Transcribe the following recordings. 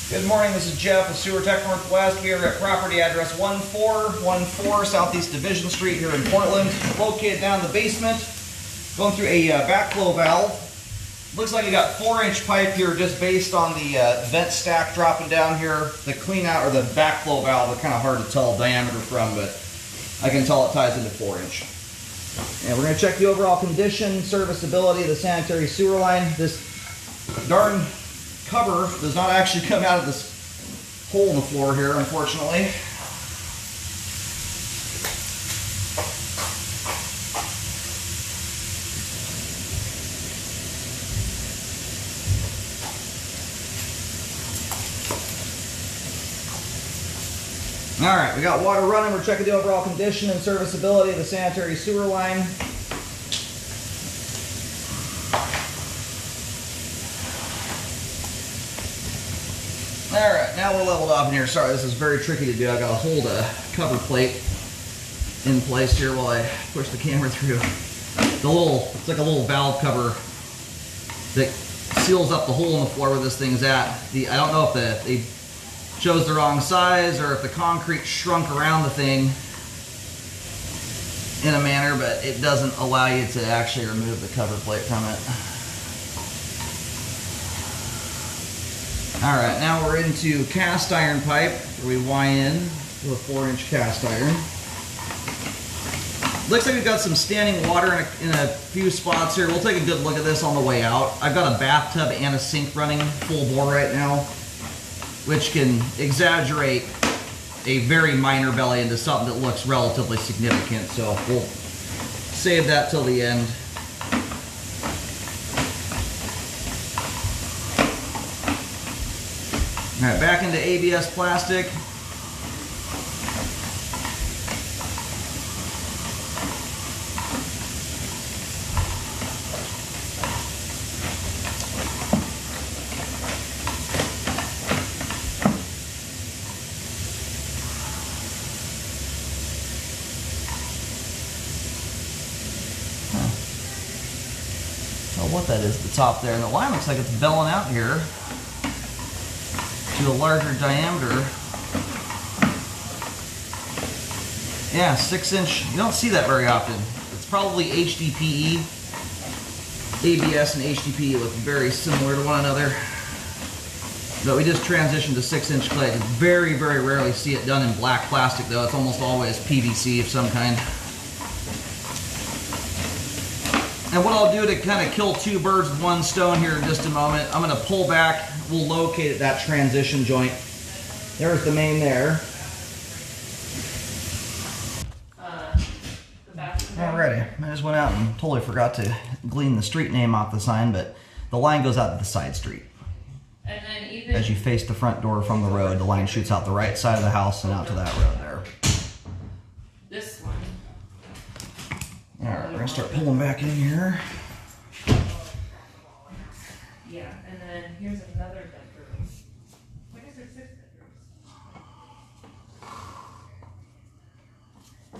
Good morning, this is Jeff with Sewer Tech Northwest here at property address 1414 Southeast Division Street here in Portland. Located down in the basement, going through a backflow valve. Looks like you got 4-inch pipe here just based on the vent stack dropping down here. The clean out or the backflow valve are kind of hard to tell diameter from, but I can tell it ties into 4-inch. And we're going to check the overall condition, serviceability of the sanitary sewer line. This darn cover does not actually come out of this hole in the floor here, unfortunately. Alright, we got water running. We're checking the overall condition and serviceability of the sanitary sewer line. Alright, now we're leveled off in here. Sorry, this is very tricky to do. I gotta hold a cover plate in place here while I push the camera through. It's like a little valve cover that seals up the hole in the floor where this thing's at. I don't know if they chose the wrong size or if the concrete shrunk around the thing in a manner, but it doesn't allow you to actually remove the cover plate from it. Alright, now we're into cast iron pipe, where we wine in with a 4-inch cast iron. Looks like we've got some standing water in a few spots here. We'll take a good look at this on the way out. I've got a bathtub and a sink running full bore right now, which can exaggerate a very minor belly into something that looks relatively significant. So we'll save that till the end. All right, back into ABS plastic. What that is at the top there, and the line looks like it's belling out here to a larger diameter. Yeah, 6-inch. You don't see that very often. It's probably HDPE. ABS and HDPE look very similar to one another, but we just transitioned to 6-inch clay. You very, very rarely see it done in black plastic though. It's almost always PVC of some kind. And what I'll do to kind of kill two birds with one stone here in just a moment, I'm going to pull back. We'll locate at that transition joint. There's the main there. Alrighty, I just went out and totally forgot to glean the street name off the sign, but the line goes out to the side street. And then even as you face the front door from the road, the line shoots out the right side of the house and out to that road there. This one. Alright, we're going to start pulling back in here. Yeah, and then here's another bedroom. Why is there 6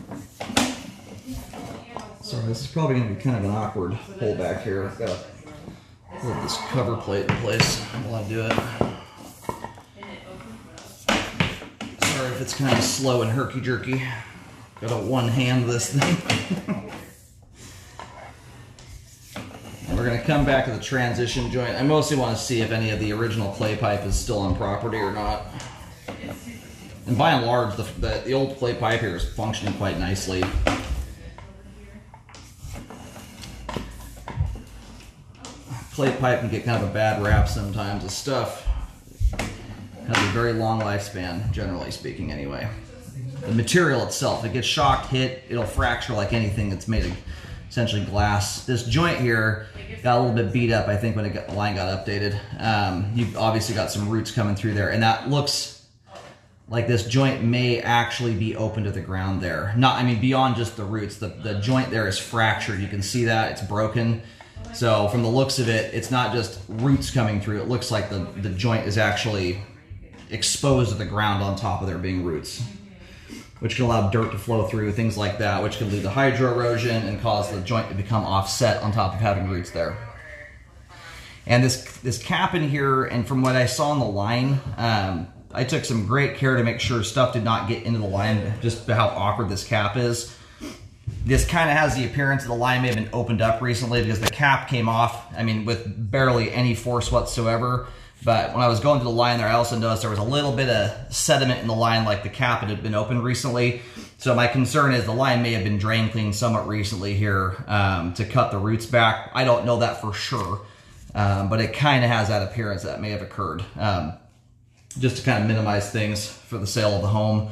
bedrooms? Sorry, this is probably going to be kind of an awkward pullback here. I've got to hold this cover plate in place while I do it. Sorry if it's kind of slow and herky-jerky. Got to one-hand this thing. We're going to come back to the transition joint. I mostly want to see if any of the original clay pipe is still on property or not. And by and large, the old clay pipe here is functioning quite nicely. Clay pipe can get kind of a bad rap sometimes. The stuff has a very long lifespan, generally speaking anyway. The material itself, it gets shocked, hit, it'll fracture like anything that's made of essentially glass. This joint here got a little bit beat up, I think, when the line got updated. You've obviously got some roots coming through there, and that looks like this joint may actually be open to the ground there. Not, I mean, beyond just the roots. The joint there is fractured. You can see that, it's broken. So from the looks of it, it's not just roots coming through. It looks like the joint is actually exposed to the ground on top of there being roots, which can allow dirt to flow through, things like that, which can lead to hydro erosion and cause the joint to become offset on top of having roots there. And this cap in here, and from what I saw on the line, I took some great care to make sure stuff did not get into the line, just how awkward this cap is. This kind of has the appearance that the line may have been opened up recently because the cap came off, I mean, with barely any force whatsoever. But when I was going through the line there, I also noticed there was a little bit of sediment in the line, like the cap had been opened recently. So my concern is the line may have been drain cleaned somewhat recently here to cut the roots back. I don't know that for sure, but it kind of has that appearance that may have occurred. Just to kind of minimize things for the sale of the home.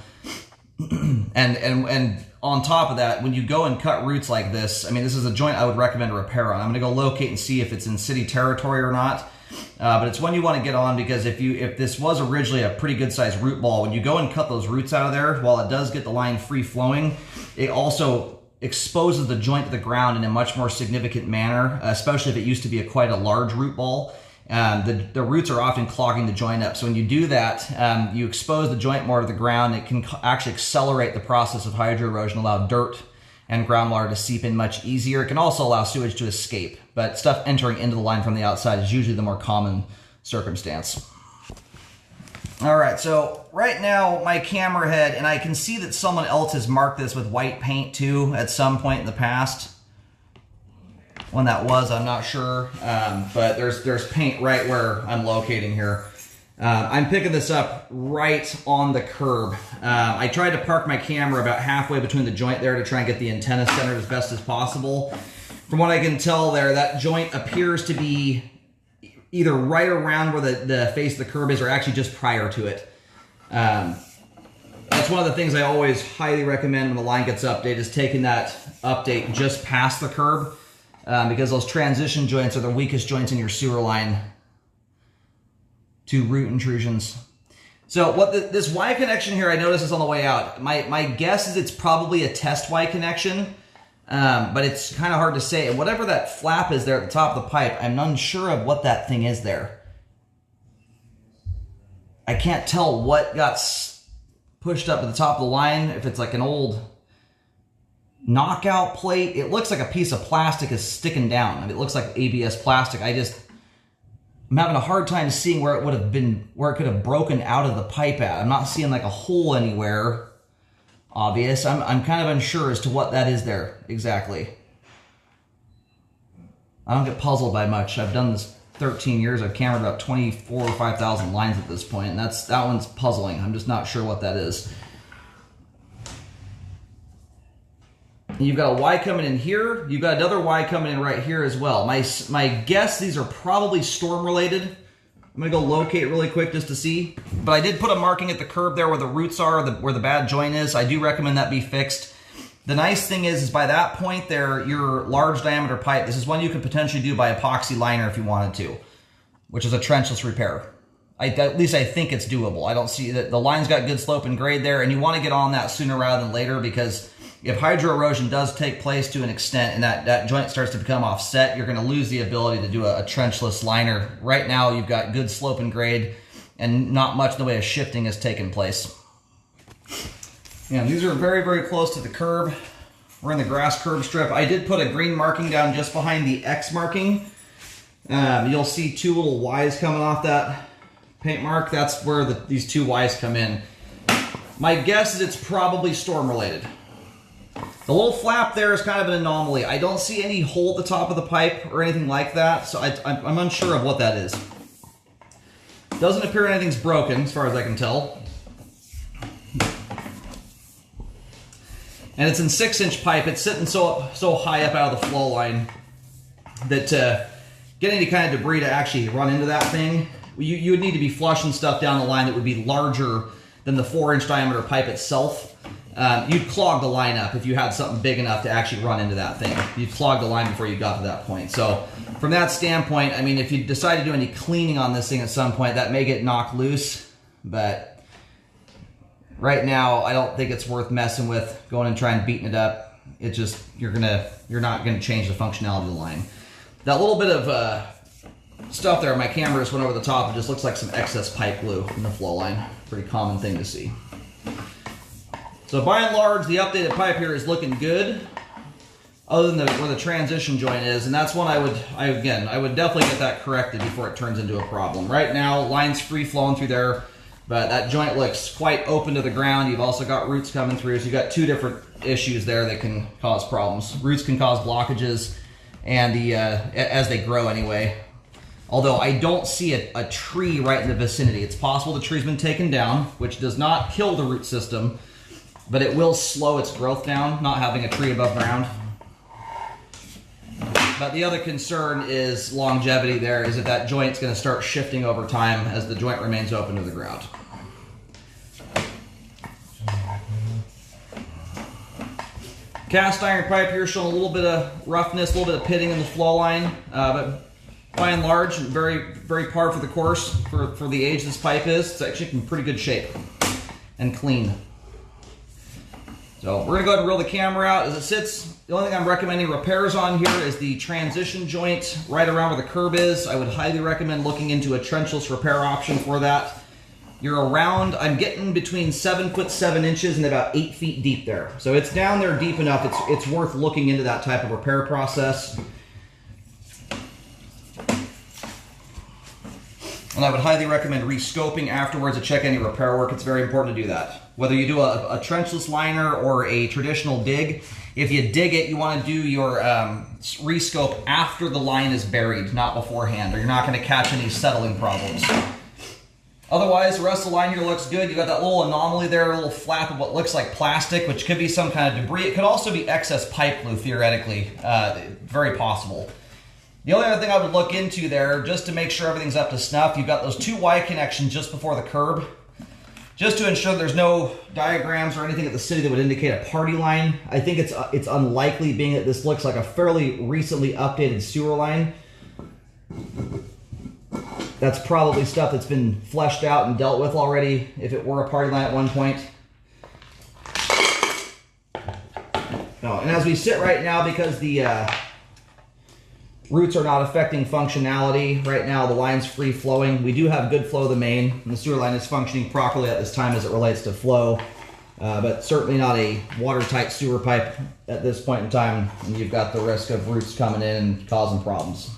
And on top of that, when you go and cut roots like this, I mean, this is a joint I would recommend a repair on. I'm going to go locate and see if it's in city territory or not. But it's one you want to get on, because if this was originally a pretty good sized root ball, when you go and cut those roots out of there, while it does get the line free flowing, it also exposes the joint to the ground in a much more significant manner, especially if it used to be quite a large root ball. The roots are often clogging the joint up. So when you do that, you expose the joint more to the ground. It can actually accelerate the process of hydro erosion, allow dirt and groundwater to seep in much easier. It can also allow sewage to escape, but stuff entering into the line from the outside is usually the more common circumstance. All right, so right now my camera head, and I can see that someone else has marked this with white paint too at some point in the past. When that was, I'm not sure, but there's paint right where I'm locating here. I'm picking this up right on the curb. I tried to park my camera about halfway between the joint there to try and get the antenna centered as best as possible. From what I can tell there, that joint appears to be either right around where the face of the curb is, or actually just prior to it. That's one of the things I always highly recommend when the line gets updated, is taking that update just past the curb. Because those transition joints are the weakest joints in your sewer line to root intrusions. So what this Y connection here, I noticed this on the way out. My guess is it's probably a test Y connection, but it's kind of hard to say. And whatever that flap is there at the top of the pipe, I'm unsure of what that thing is there. I can't tell what got pushed up at the top of the line, if it's like an old knockout plate. It looks like a piece of plastic is sticking down. I mean, it looks like ABS plastic. I'm having a hard time seeing where it would have been, where it could have broken out of the pipe at. I'm not seeing like a hole anywhere obvious. I'm kind of unsure as to what that is there exactly. I don't get puzzled by much. I've done this 13 years. I've cambered about 24 or 5,000 lines at this point, and that one's puzzling. I'm just not sure what that is. You've got a Y coming in here. You've got another Y coming in right here as well. My guess, these are probably storm related. I'm gonna go locate really quick just to see. But I did put a marking at the curb there where the roots are, where the bad joint is. I do recommend that be fixed. The nice thing is by that point there, your large diameter pipe, this is one you could potentially do by epoxy liner if you wanted to, which is a trenchless repair. At least I think it's doable. I don't see that the line's got good slope and grade there, and you want to get on that sooner rather than later, because if hydro erosion does take place to an extent and that joint starts to become offset, you're going to lose the ability to do a trenchless liner. Right now, you've got good slope and grade, and not much in the way of shifting has taken place. And these are very, very close to the curb. We're in the grass curb strip. I did put a green marking down just behind the X marking. You'll see two little Y's coming off that paint mark. That's where these two Y's come in. My guess is it's probably storm related. The little flap there is kind of an anomaly. I don't see any hole at the top of the pipe or anything like that, so I'm unsure of what that is. Doesn't appear anything's broken, as far as I can tell. And it's in 6-inch pipe. It's sitting so high up out of the flow line that getting any kind of debris to actually run into that thing, you would need to be flushing stuff down the line that would be larger than the 4-inch diameter pipe itself. You'd clog the line up if you had something big enough to actually run into that thing. You'd clog the line before you got to that point. So from that standpoint, I mean, if you decide to do any cleaning on this thing at some point, that may get knocked loose. But right now, I don't think it's worth messing with, going and trying beating it up. It just, you're not gonna change the functionality of the line. That little bit of stuff there, my camera just went over the top. It just looks like some excess pipe glue in the flow line. Pretty common thing to see. So by and large, the updated pipe here is looking good. other than where the transition joint is, and that's one I would definitely get that corrected before it turns into a problem. Right now, line's free flowing through there, but that joint looks quite open to the ground. You've also got roots coming through, so you've got two different issues there that can cause problems. Roots can cause blockages, and as they grow anyway. Although I don't see a tree right in the vicinity. It's possible the tree's been taken down, which does not kill the root system, but it will slow its growth down, not having a tree above ground. But the other concern is longevity there, is that joint's going to start shifting over time as the joint remains open to the ground. Cast iron pipe here showing a little bit of roughness, a little bit of pitting in the flow line, but by and large, very, very par for the course for the age this pipe is. It's actually in pretty good shape and clean. So we're gonna go ahead and reel the camera out as it sits. The only thing I'm recommending repairs on here is the transition joint right around where the curb is. I would highly recommend looking into a trenchless repair option for that. You're around, I'm getting between 7 foot 7 inches and about 8 feet deep there. So it's down there deep enough, it's worth looking into that type of repair process. And I would highly recommend rescoping afterwards to check any repair work. It's very important to do that. Whether you do a trenchless liner or a traditional dig, if you dig it, you want to do your rescope after the line is buried, not beforehand, or you're not going to catch any settling problems. Otherwise, the rest of the line here looks good. You got that little anomaly there, a little flap of what looks like plastic, which could be some kind of debris. It could also be excess pipe glue, theoretically. Very possible. The only other thing I would look into there, just to make sure everything's up to snuff, you've got those two Y connections just before the curb. Just to ensure there's no diagrams or anything at the city that would indicate a party line. I think it's unlikely, being that this looks like a fairly recently updated sewer line. That's probably stuff that's been fleshed out and dealt with already, if it were a party line at one point. No, and as we sit right now, because the roots are not affecting functionality. Right now, the line's free flowing. We do have good flow of the main, and the sewer line is functioning properly at this time as it relates to flow, but certainly not a watertight sewer pipe at this point in time, and you've got the risk of roots coming in and causing problems.